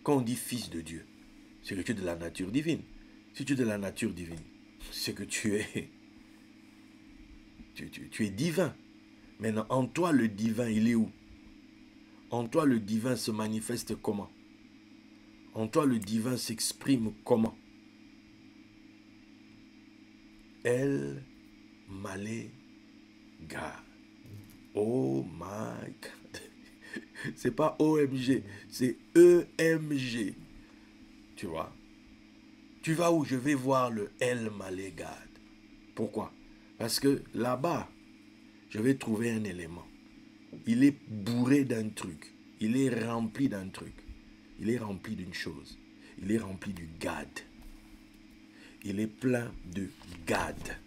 Quand on dit fils de Dieu, c'est que tu es de la nature divine. Si tu es de la nature divine, c'est que tu es divin. Maintenant, en toi, le divin, il est où? En toi, le divin se manifeste comment? En toi, le divin s'exprime comment? El Malé God. Oh my God. C'est pas OMG, c'est EMG. Tu vois? Tu vas où? Je vais voir le El Malé God. Pourquoi? Parce que là-bas, je vais trouver un élément. Il est bourré d'un truc. Il est rempli d'un truc. Il est rempli d'une chose. Il est rempli du Gad. Il est plein de Gad.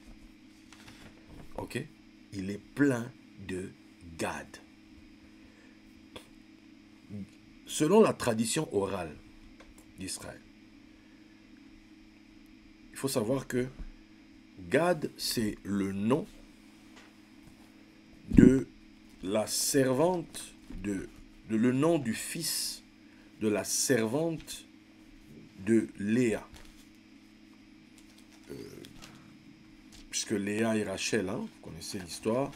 Ok? Il est plein de Gad. Selon la tradition orale d'Israël, il faut savoir que Gad, c'est le nom de la servante, le nom du fils de la servante de Léa. Puisque Léa et Rachel, hein, vous connaissez l'histoire,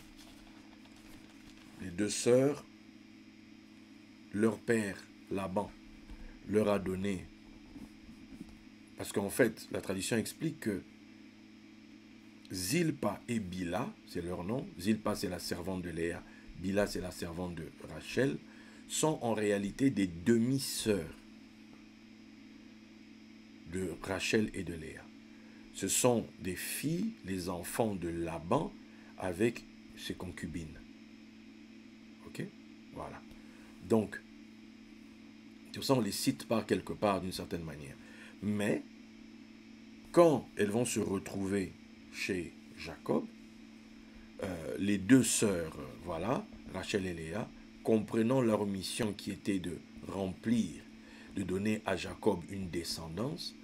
les deux sœurs, leur père, Laban, leur a donné. Parce qu'en fait, la tradition explique que Zilpa et Bila, c'est leur nom, Zilpa c'est la servante de Léa, Bila c'est la servante de Rachel, sont en réalité des demi-sœurs de Rachel et de Léa. Ce sont des filles, les enfants de Laban avec ses concubines. Ok? Voilà. Donc, tout ça on les cite par quelque part d'une certaine manière. Mais, quand elles vont se retrouver chez Jacob, les deux sœurs, voilà, Rachel et Léa, comprenant leur mission qui était de remplir, de donner à Jacob une descendance,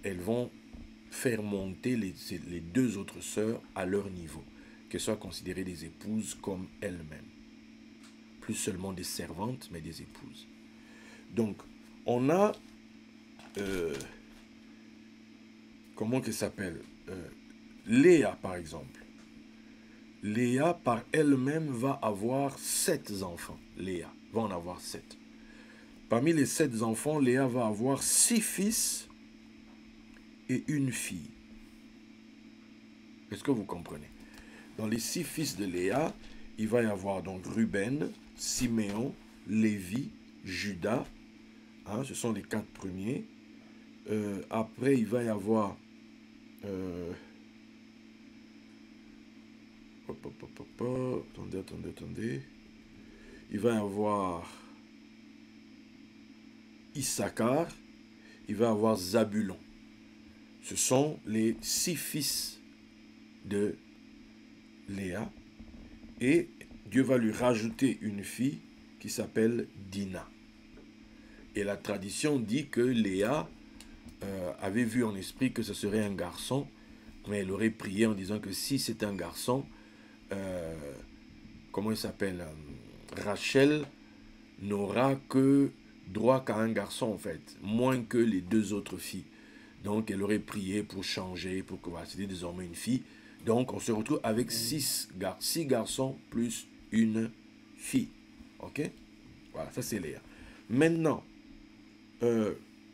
elles vont faire monter les deux autres sœurs à leur niveau, qu'elles soient considérées des épouses comme elles-mêmes. Plus seulement des servantes, mais des épouses. Donc, on a... comment qu'elle s'appelle Léa, par exemple. Léa, par elle-même, va avoir 7 enfants. Léa va en avoir 7. Parmi les 7 enfants, Léa va avoir 6 fils et une fille. Est-ce que vous comprenez? Dans les 6 fils de Léa, il va y avoir donc Ruben, Siméon, Lévi, Judas. Hein, ce sont les 4 premiers. Après, il va y avoir... Attendez. Il va y avoir Issachar, il va y avoir Zabulon. Ce sont les 6 fils de Léa. Et Dieu va lui rajouter une fille qui s'appelle Dina. Et la tradition dit que Léa avait vu en esprit que ce serait un garçon, mais elle aurait prié en disant que si c'est un garçon, comment il s'appelle, Rachel n'aura que droit qu'à un garçon en fait, moins que les 2 autres filles. Donc elle aurait prié pour changer, pour que voilà, c'était désormais une fille. Donc on se retrouve avec 6 garçons plus une fille. Ok? Voilà, ça c'est Léa. Maintenant,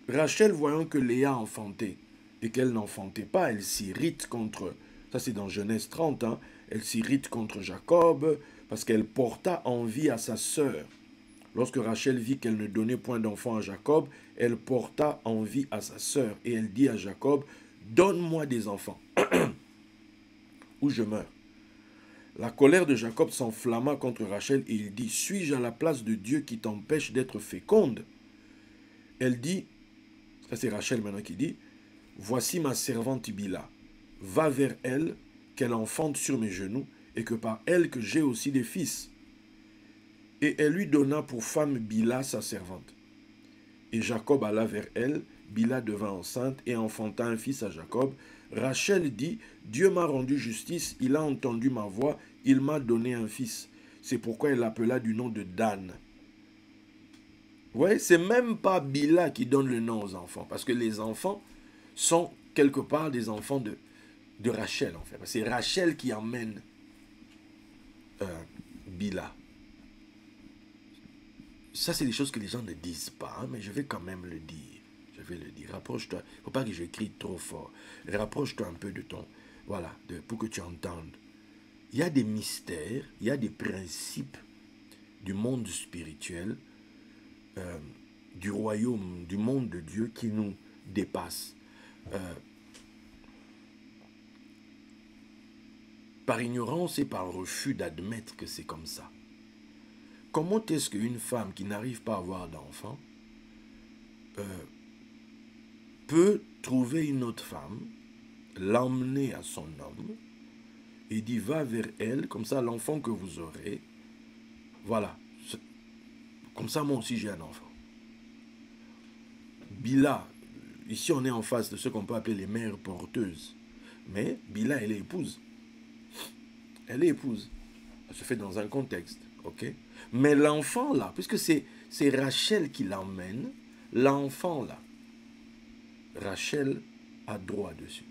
Rachel, voyant que Léa enfantait et qu'elle n'enfantait pas, elle s'irrite contre, ça c'est dans Genèse 30, hein, elle s'irrite contre Jacob parce qu'elle porta envie à sa sœur. Lorsque Rachel vit qu'elle ne donnait point d'enfant à Jacob, elle porta envie à sa sœur et elle dit à Jacob, donne-moi des enfants ou je meurs. La colère de Jacob s'enflamma contre Rachel et il dit, suis-je à la place de Dieu qui t'empêche d'être féconde? Elle dit, ça c'est Rachel maintenant qui dit, voici ma servante Bila, va vers elle, qu'elle enfante sur mes genoux, et que par elle que j'ai aussi des fils. Et elle lui donna pour femme Bila sa servante. Et Jacob alla vers elle, Bila devint enceinte et enfanta un fils à Jacob. Rachel dit, Dieu m'a rendu justice, il a entendu ma voix, il m'a donné un fils. C'est pourquoi elle l'appela du nom de Dan. Ouais, c'est même pas Bila qui donne le nom aux enfants, parce que les enfants sont quelque part des enfants de Rachel, en fait. C'est Rachel qui emmène Bila. Ça, c'est des choses que les gens ne disent pas, hein, mais je vais quand même le dire. Je vais le dire. Rapproche-toi. Il ne faut pas que je crie trop fort. Rapproche-toi un peu de ton... Voilà, pour que tu entendes. Il y a des mystères, il y a des principes du monde spirituel, du royaume, du monde de Dieu qui nous dépassent. Par ignorance et par refus d'admettre que c'est comme ça. Comment est-ce qu'une femme qui n'arrive pas à avoir d'enfant peut trouver une autre femme, l'emmener à son homme, et dit va vers elle, comme ça l'enfant que vous aurez, voilà, comme ça moi aussi j'ai un enfant. Bila, ici on est en face de ce qu'on peut appeler les mères porteuses, mais Bila elle est épouse. Elle est épouse. Ça se fait dans un contexte, ok? Mais l'enfant là, puisque c'est Rachel qui l'emmène, l'enfant là, Rachel a droit dessus.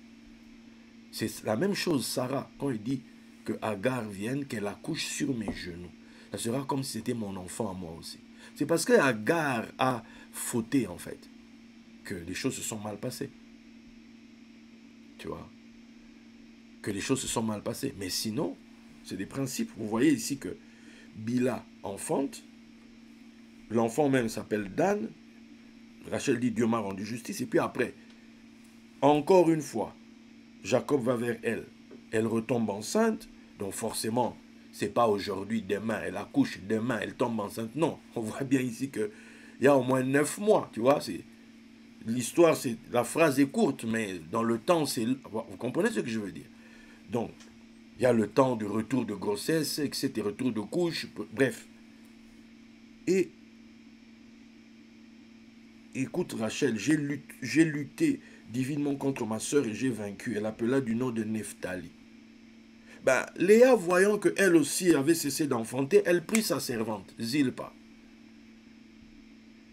C'est la même chose, Sarah, quand il dit que Agar vienne, qu'elle accouche sur mes genoux. Ça sera comme si c'était mon enfant à moi aussi. C'est parce que Agar a fauté, en fait, que les choses se sont mal passées. Tu vois? Que les choses se sont mal passées. Mais sinon, c'est des principes. Vous voyez ici que Bila enfante, l'enfant même s'appelle Dan. Rachel dit Dieu m'a rendu justice. Et puis après, encore une fois, Jacob va vers elle. Elle retombe enceinte. Donc forcément, c'est pas aujourd'hui, demain, elle accouche, demain, elle tombe enceinte. Non, on voit bien ici qu'il y a au moins 9 mois, tu vois. L'histoire, la phrase est courte, mais dans le temps, vous comprenez ce que je veux dire. Donc, il y a le temps de retour de grossesse, etc., retour de couche, bref. Et écoute Rachel, j'ai lutté divinement contre ma sœur et j'ai vaincu. Elle appela du nom de Nephtali. Ben, Léa, voyant qu'elle aussi avait cessé d'enfanter, elle prit sa servante, Zilpa,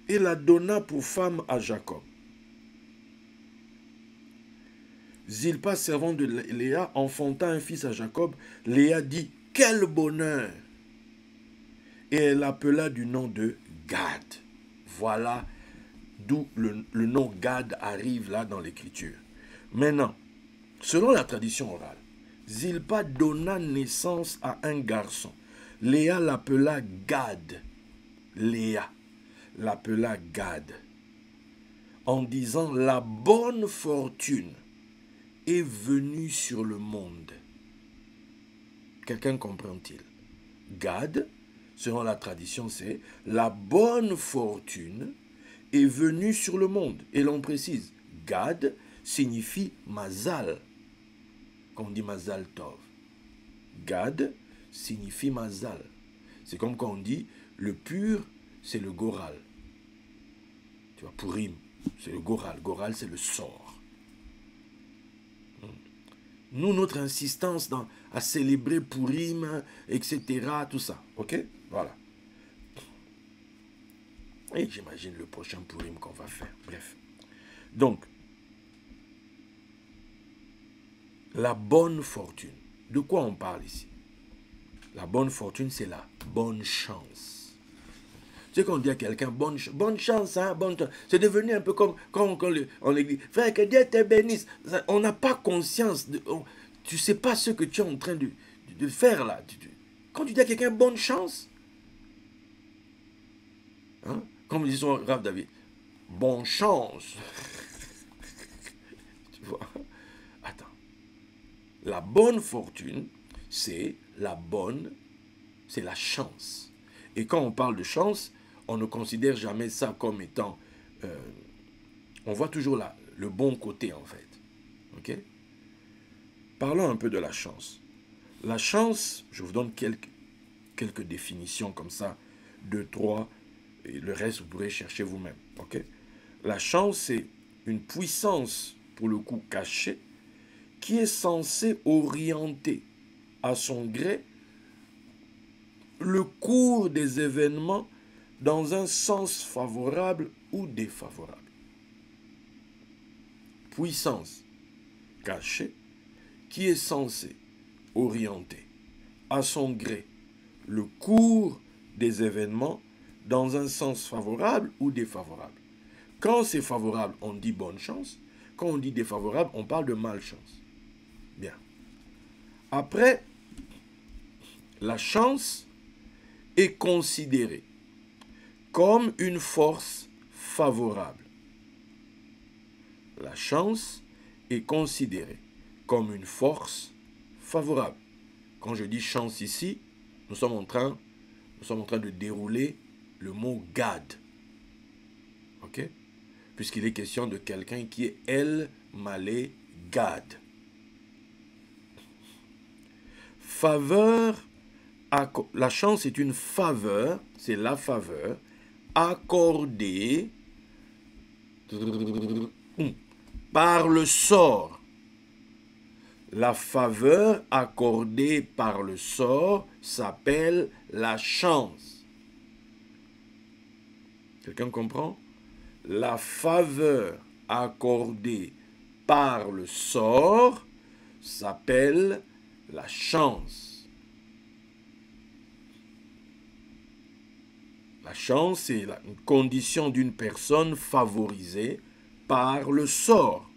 et la donna pour femme à Jacob. Zilpa, servante de Léa, enfanta un fils à Jacob. Léa dit, quel bonheur! Et elle appela du nom de Gad. Voilà d'où le nom Gad arrive là dans l'écriture. Maintenant, selon la tradition orale, Zilpa donna naissance à un garçon. Léa l'appela Gad. Léa l'appela Gad. En disant, la bonne fortune est venue sur le monde. Quelqu'un comprend-il? Gad, selon la tradition, c'est la bonne fortune est venue sur le monde. Et l'on précise, Gad signifie Mazal. Quand on dit Mazal Tov. Gad signifie Mazal. C'est comme quand on dit le pur, c'est le Goral. Tu vois, Purim, c'est le Goral. Goral, c'est le sort. Nous, notre insistance à célébrer Purim, etc., tout ça. Ok? Voilà. Et j'imagine le prochain Purim qu'on va faire. Bref. Donc, la bonne fortune. De quoi on parle ici? La bonne fortune, c'est la bonne chance. Tu sais qu'on dit à quelqu'un, bonne chance, hein, bonne chance. C'est devenu un peu comme quand on dit, frère, que Dieu te bénisse. On n'a pas conscience, tu ne sais pas ce que tu es en train de faire là. Quand tu dis à quelqu'un, bonne chance, hein, comme dit son Rav David, bonne chance. Tu vois? Attends. La bonne fortune, c'est la chance. Et quand on parle de chance, on ne considère jamais ça comme étant... on voit toujours le bon côté, en fait. Ok? Parlons un peu de la chance. La chance, je vous donne quelques définitions comme ça, 2, 3, et le reste, vous pourrez chercher vous-même. Ok? La chance, c'est une puissance, pour le coup, cachée, qui est censée orienter à son gré le cours des événements dans un sens favorable ou défavorable. Puissance cachée qui est censée orienter à son gré le cours des événements dans un sens favorable ou défavorable. Quand c'est favorable, on dit bonne chance. Quand on dit défavorable, on parle de malchance. Bien. Après, la chance est considérée comme une force favorable. La chance est considérée comme une force favorable. Quand je dis chance ici, nous sommes en train de dérouler le mot gad. Ok? Puisqu'il est question de quelqu'un qui est El Malé Gad. Faveur, la chance est une faveur, c'est la faveur accordée par le sort. La faveur accordée par le sort s'appelle la chance. Quelqu'un comprend? La faveur accordée par le sort s'appelle la chance. La chance est une condition d'une personne favorisée par le sort.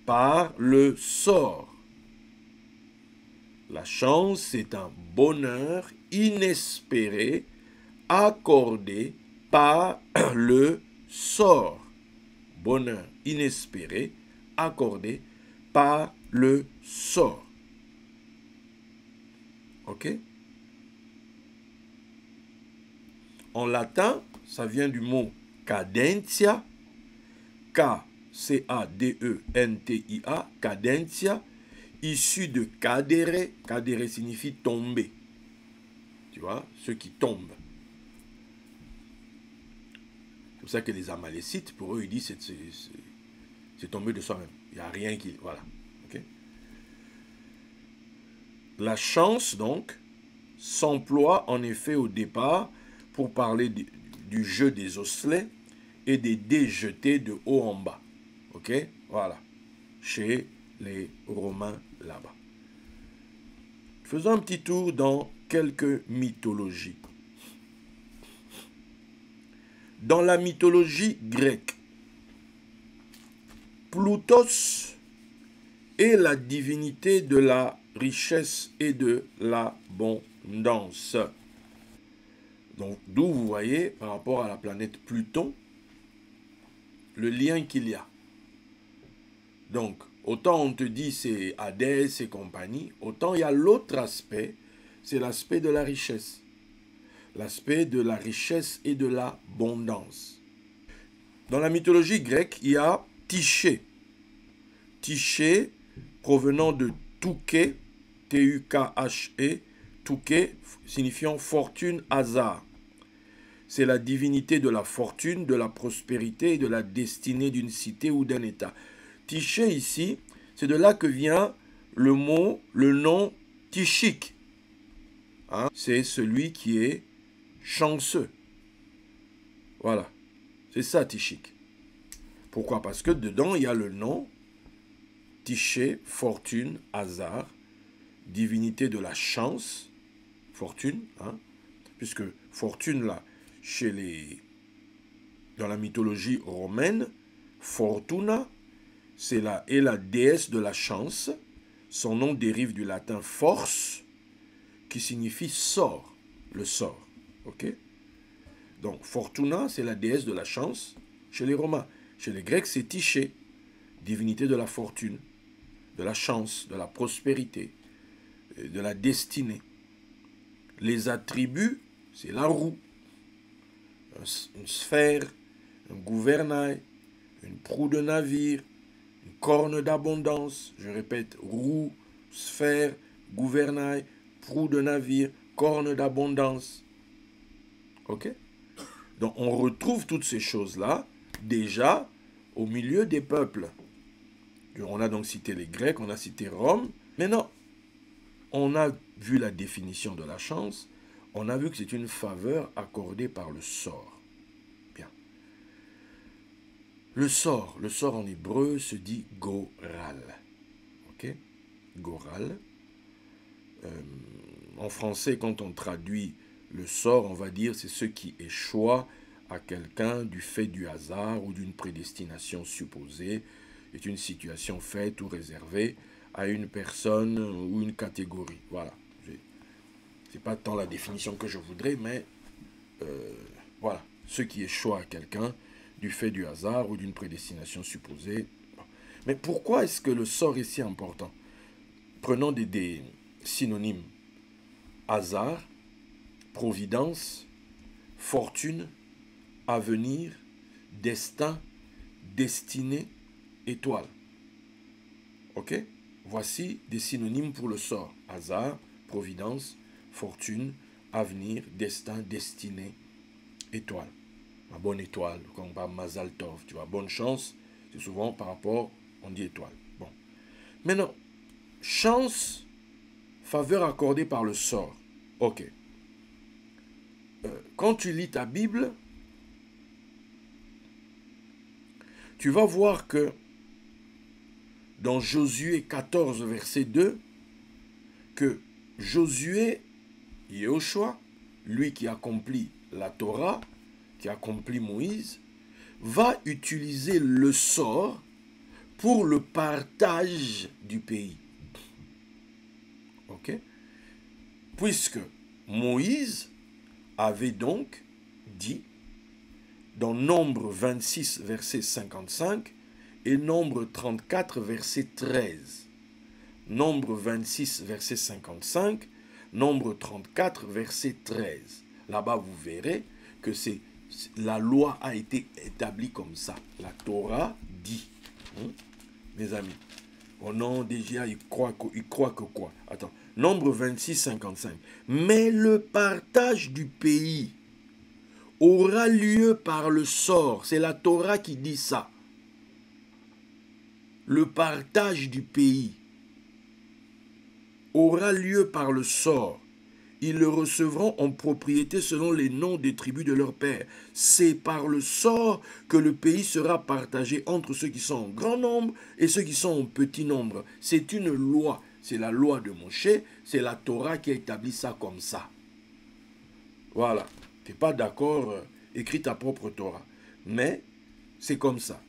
Par le sort. La chance est un bonheur inespéré accordé par le sort. Bonheur inespéré accordé par le sort. Ok? En latin, ça vient du mot cadentia, K-C-A-D-E-N-T-I-A, cadentia, issu de cadere. Cadere signifie tomber. Tu vois, ceux qui tombent. C'est pour ça que les Amalécites, pour eux, ils disent c'est tomber de soi-même. Il n'y a rien qui... Voilà. Okay? La chance, donc, s'emploie en effet au départ pour parler du jeu des osselets et des dés jetés de haut en bas. Ok? Voilà. Chez les Romains là-bas. Faisons un petit tour dans quelques mythologies. Dans la mythologie grecque, Plutos est la divinité de la richesse et de l'abondance. Donc, d'où vous voyez, par rapport à la planète Pluton, le lien qu'il y a. Donc, autant on te dit c'est Hadès et compagnie, autant il y a l'autre aspect, c'est l'aspect de la richesse. L'aspect de la richesse et de l'abondance. Dans la mythologie grecque, il y a Tyché. Tyché, provenant de Touké, T-U-K-H-E, Touké, signifiant fortune, hasard. C'est la divinité de la fortune, de la prospérité et de la destinée d'une cité ou d'un État. Tyché ici, c'est de là que vient le nom Tychique. Hein? C'est celui qui est chanceux. Voilà. C'est ça, Tychique. Pourquoi? Parce que dedans, il y a le nom Tyché, fortune, hasard, divinité de la chance, fortune, hein? Puisque fortune, là, dans la mythologie romaine, Fortuna, c'est la déesse de la chance. Son nom dérive du latin force, qui signifie sort, le sort. Ok? Donc, Fortuna, c'est la déesse de la chance chez les Romains. Chez les Grecs, c'est Tyché, divinité de la fortune, de la chance, de la prospérité, de la destinée. Les attributs, c'est la roue, une sphère, un gouvernail, une proue de navire, une corne d'abondance. Je répète, roue, sphère, gouvernail, proue de navire, corne d'abondance. Ok? Donc on retrouve toutes ces choses-là déjà au milieu des peuples. On a donc cité les Grecs, on a cité Rome. Maintenant, on a vu la définition de la chance, On a vu que c'est une faveur accordée par le sort. Bien. Le sort en hébreu se dit goral. Ok? Goral. En français, quand on traduit le sort, on va dire c'est ce qui échoit à quelqu'un du fait du hasard ou d'une prédestination supposée, est une situation faite ou réservée à une personne ou une catégorie. Voilà. C'est pas tant la définition que je voudrais, mais voilà, ce qui échoit à quelqu'un du fait du hasard ou d'une prédestination supposée. Mais pourquoi est-ce que le sort est si important? Prenons des synonymes. Hasard, providence, fortune, avenir, destin, destinée, étoile. Ok? Voici des synonymes pour le sort. Hasard, providence, fortune, avenir, destin, destinée, étoile. Ma bonne étoile, comme on parle Mazal Tov, tu vois, bonne chance, c'est souvent par rapport, on dit étoile. Bon. Maintenant, chance, faveur accordée par le sort. Ok. Quand tu lis ta Bible, tu vas voir que dans Josué 14, verset 2, que Josué, Yehoshua, lui qui accomplit la Torah, qui accomplit Moïse, va utiliser le sort pour le partage du pays. Ok? Puisque Moïse avait donc dit, dans Nombre 26, verset 55, et Nombre 34, verset 13. Nombre 26, verset 55, Nombre 34, verset 13. Là-bas, vous verrez que la loi a été établie comme ça. La Torah dit. Mes amis, au nom déjà, il croit que quoi? Attends, Nombre 26, 55. Mais le partage du pays aura lieu par le sort. C'est la Torah qui dit ça. Le partage du pays aura lieu par le sort. Ils le recevront en propriété selon les noms des tribus de leur père. C'est par le sort que le pays sera partagé entre ceux qui sont en grand nombre et ceux qui sont en petit nombre. C'est une loi. C'est la loi de Moshe. C'est la Torah qui a établi ça comme ça. Voilà. Tu n'es pas d'accord, écris ta propre Torah. Mais c'est comme ça.